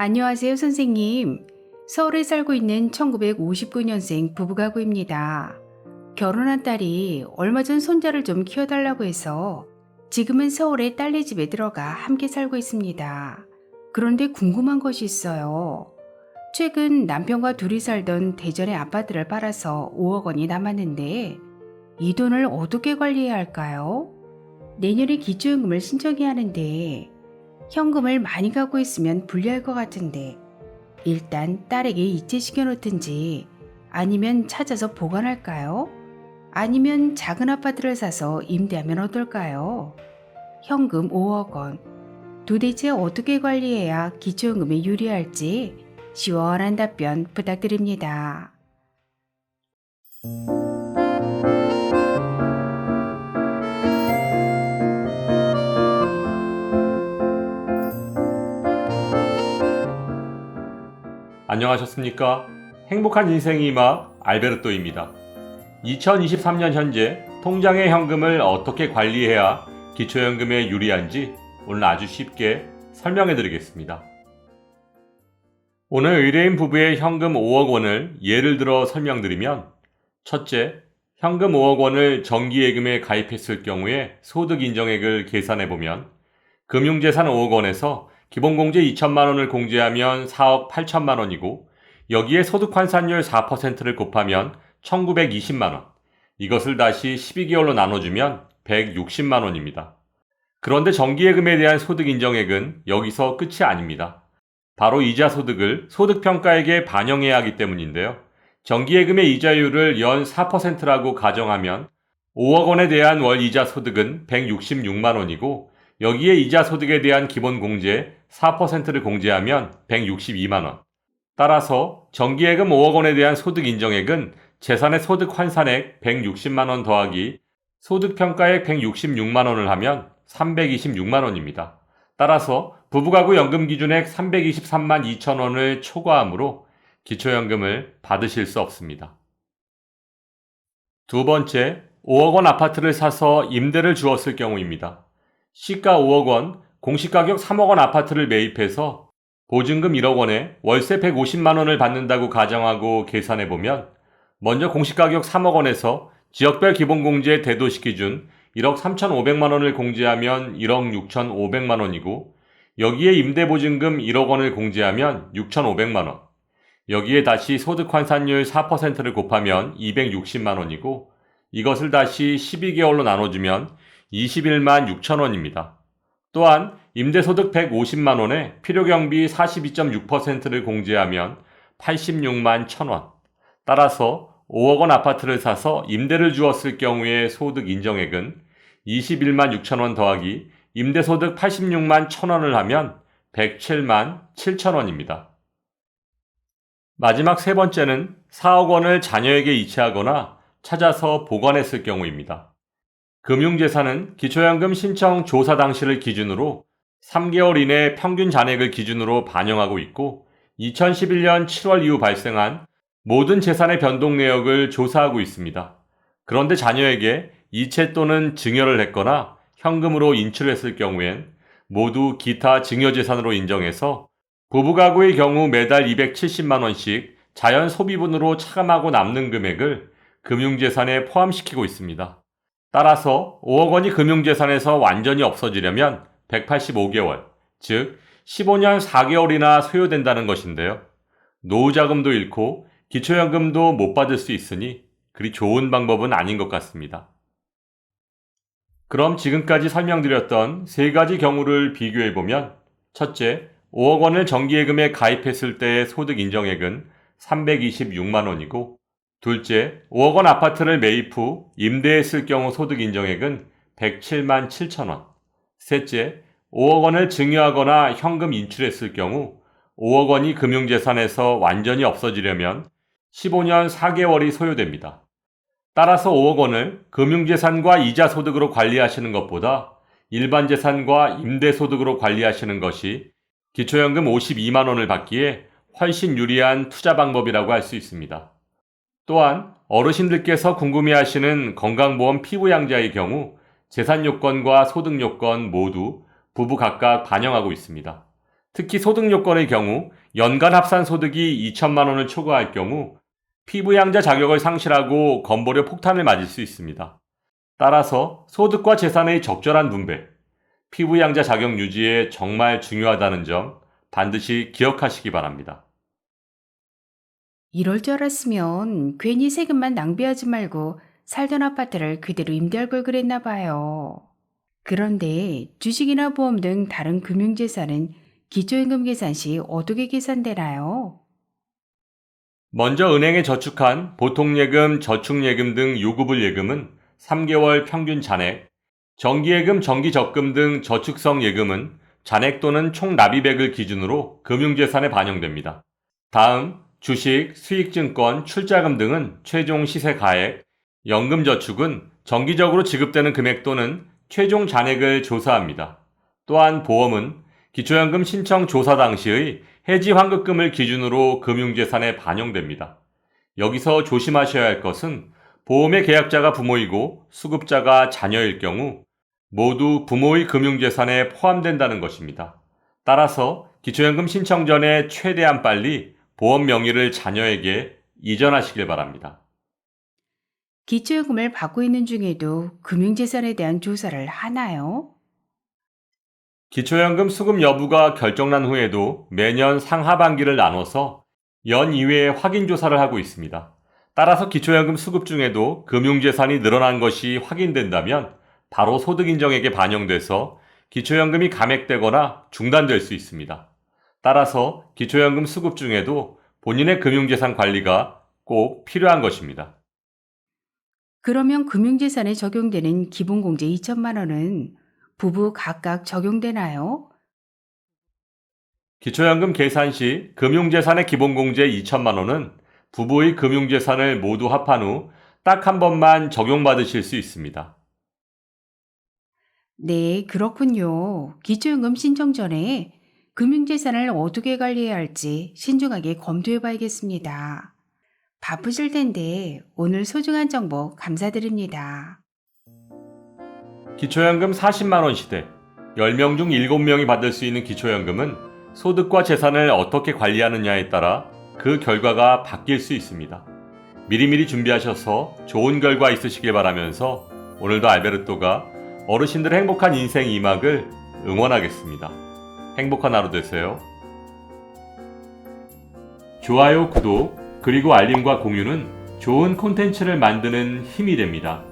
안녕하세요, 선생님. 서울에 살고 있는 1959년생 부부가구입니다. 결혼한 딸이 얼마 전 손자를 좀 키워달라고 해서 지금은 서울의 딸네 집에 들어가 함께 살고 있습니다. 그런데 궁금한 것이 있어요. 최근 남편과 둘이 살던 대전의 아파트를 팔아서 5억 원이 남았는데 이 돈을 어떻게 관리해야 할까요? 내년에 기초연금을 신청해야 하는데 현금을 많이 갖고 있으면 불리할 것 같은데 일단 딸에게 이체시켜 놓든지 아니면 찾아서 보관할까요? 아니면 작은 아파트를 사서 임대하면 어떨까요? 현금 5억 원. 도대체 어떻게 관리해야 기초연금에 유리할지 시원한 답변 부탁드립니다. 안녕하셨습니까? 행복한 인생의 막 알베르토입니다. 2023년 현재 통장의 현금을 어떻게 관리해야 기초연금에 유리한지 오늘 아주 쉽게 설명해 드리겠습니다. 오늘 의뢰인 부부의 현금 5억 원을 예를 들어 설명드리면, 첫째, 현금 5억 원을 정기예금에 가입했을 경우에 소득 인정액을 계산해 보면 금융재산 5억 원에서 기본공제 2천만 원을 공제하면 4억 8천만 원이고, 여기에 소득환산율 4%를 곱하면 1920만 원, 이것을 다시 12개월로 나눠주면 160만 원입니다. 그런데 정기예금에 대한 소득 인정액은 여기서 끝이 아닙니다. 바로 이자 소득을 소득평가액에 반영해야 하기 때문인데요. 정기예금의 이자율을 연 4%라고 가정하면 5억 원에 대한 월 이자 소득은 166만 원이고, 여기에 이자 소득에 대한 기본 공제 4%를 공제하면 162만 원. 따라서 정기예금 5억 원에 대한 소득 인정액은 재산의 소득 환산액 160만 원 더하기 소득평가액 166만 원을 하면 326만 원입니다. 따라서 부부가구 연금 기준액 323만 2천 원을 초과하므로 기초연금을 받으실 수 없습니다. 두 번째, 5억 원 아파트를 사서 임대를 주었을 경우입니다. 시가 5억 원, 공시가격 3억 원 아파트를 매입해서 보증금 1억 원에 월세 150만 원을 받는다고 가정하고 계산해보면, 먼저 공시가격 3억 원에서 지역별 기본공제 대도시 기준 1억 3,500만 원을 공제하면 1억 6,500만 원이고, 여기에 임대보증금 1억 원을 공제하면 6,500만 원, 여기에 다시 소득환산율 4%를 곱하면 260만 원이고, 이것을 다시 12개월로 나눠주면 21만 6천 원입니다. 또한 임대소득 150만 원에 필요경비 42.6%를 공제하면 86만 1천 원. 따라서 5억 원 아파트를 사서 임대를 주었을 경우의 소득 인정액은 21만 6천 원 더하기 임대소득 86만 1천 원을 하면 107만 7천 원입니다. 마지막 세 번째는 4억 원을 자녀에게 이체하거나 찾아서 보관했을 경우입니다. 금융재산은 기초연금 신청 조사 당시를 기준으로 3개월 이내 평균 잔액을 기준으로 반영하고 있고, 2011년 7월 이후 발생한 모든 재산의 변동 내역을 조사하고 있습니다. 그런데 자녀에게 이체 또는 증여를 했거나 현금으로 인출했을 경우엔 모두 기타 증여재산으로 인정해서 부부가구의 경우 매달 270만 원씩 자연 소비분으로 차감하고 남는 금액을 금융재산에 포함시키고 있습니다. 따라서 5억 원이 금융재산에서 완전히 없어지려면 185개월, 즉 15년 4개월이나 소요된다는 것인데요. 노후자금도 잃고 기초연금도 못 받을 수 있으니 그리 좋은 방법은 아닌 것 같습니다. 그럼 지금까지 설명드렸던 세 가지 경우를 비교해보면, 첫째, 5억 원을 정기예금에 가입했을 때의 소득 인정액은 326만 원이고, 둘째, 5억 원 아파트를 매입 후 임대했을 경우 소득 인정액은 107만 7천 원. 셋째, 5억 원을 증여하거나 현금 인출했을 경우 5억 원이 금융재산에서 완전히 없어지려면 15년 4개월이 소요됩니다. 따라서 5억 원을 금융재산과 이자소득으로 관리하시는 것보다 일반 재산과 임대소득으로 관리하시는 것이 기초연금 52만 원을 받기에 훨씬 유리한 투자 방법이라고 할 수 있습니다. 또한 어르신들께서 궁금해하시는 건강보험 피부양자의 경우 재산요건과 소득요건 모두 부부 각각 반영하고 있습니다. 특히 소득 요건의 경우 연간 합산 소득이 2천만 원을 초과할 경우 피부양자 자격을 상실하고 건보료 폭탄을 맞을 수 있습니다. 따라서 소득과 재산의 적절한 분배, 피부양자 자격 유지에 정말 중요하다는 점 반드시 기억하시기 바랍니다. 이럴 줄 알았으면 괜히 세금만 낭비하지 말고 살던 아파트를 그대로 임대할 걸 그랬나 봐요. 그런데 주식이나 보험 등 다른 금융재산은 기초연금 계산 시 어떻게 계산되나요? 먼저 은행에 저축한 보통예금, 저축예금 등 요구불 예금은 3개월 평균 잔액, 정기예금, 정기적금 등 저축성 예금은 잔액 또는 총 납입액을 기준으로 금융재산에 반영됩니다. 다음, 주식, 수익증권, 출자금 등은 최종 시세 가액, 연금저축은 정기적으로 지급되는 금액 또는 최종 잔액을 조사합니다. 또한 보험은 기초연금 신청 조사 당시의 해지 환급금을 기준으로 금융재산에 반영됩니다. 여기서 조심하셔야 할 것은 보험의 계약자가 부모이고 수급자가 자녀일 경우 모두 부모의 금융재산에 포함된다는 것입니다. 따라서 기초연금 신청 전에 최대한 빨리 보험 명의를 자녀에게 이전하시길 바랍니다. 기초연금을 받고 있는 중에도 금융재산에 대한 조사를 하나요? 기초연금 수급 여부가 결정난 후에도 매년 상하반기를 나눠서 연 2회 확인 조사를 하고 있습니다. 따라서 기초연금 수급 중에도 금융재산이 늘어난 것이 확인된다면 바로 소득인정액에 반영돼서 기초연금이 감액되거나 중단될 수 있습니다. 따라서 기초연금 수급 중에도 본인의 금융재산 관리가 꼭 필요한 것입니다. 그러면 금융재산에 적용되는 기본공제 2천만 원은 부부 각각 적용되나요? 기초연금 계산 시 금융재산의 기본공제 2천만 원은 부부의 금융재산을 모두 합한 후 딱 한 번만 적용받으실 수 있습니다. 네, 그렇군요. 기초연금 신청 전에 금융재산을 어떻게 관리해야 할지 신중하게 검토해 봐야겠습니다. 바쁘실 텐데 오늘 소중한 정보 감사드립니다. 기초연금 40만 원 시대 10명 중 7명이 받을 수 있는 기초연금은 소득과 재산을 어떻게 관리하느냐에 따라 그 결과가 바뀔 수 있습니다. 미리미리 준비하셔서 좋은 결과 있으시길 바라면서 오늘도 알베르토가 어르신들의 행복한 인생 2막을 응원하겠습니다. 행복한 하루 되세요. 좋아요, 구독, 그리고 알림과 공유는 좋은 콘텐츠를 만드는 힘이 됩니다.